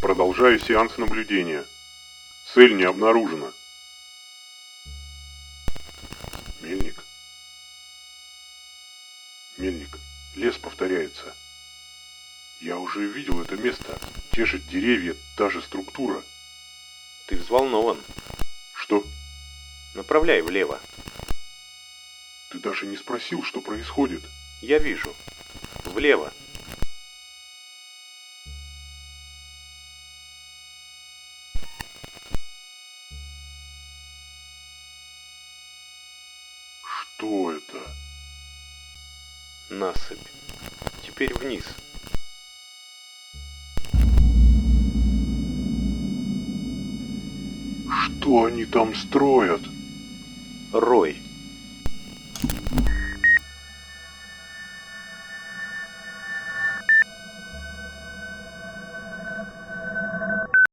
Продолжаю сеанс наблюдения. Цель не обнаружена. Мельник. Мельник. Лес повторяется. Я уже видел это место. Те же деревья, та же структура. Ты взволнован. Что? Направляй влево. Ты даже не спросил, что происходит. Я вижу. Влево. Что это? Насыпь. Теперь вниз. Что они там строят? Рой.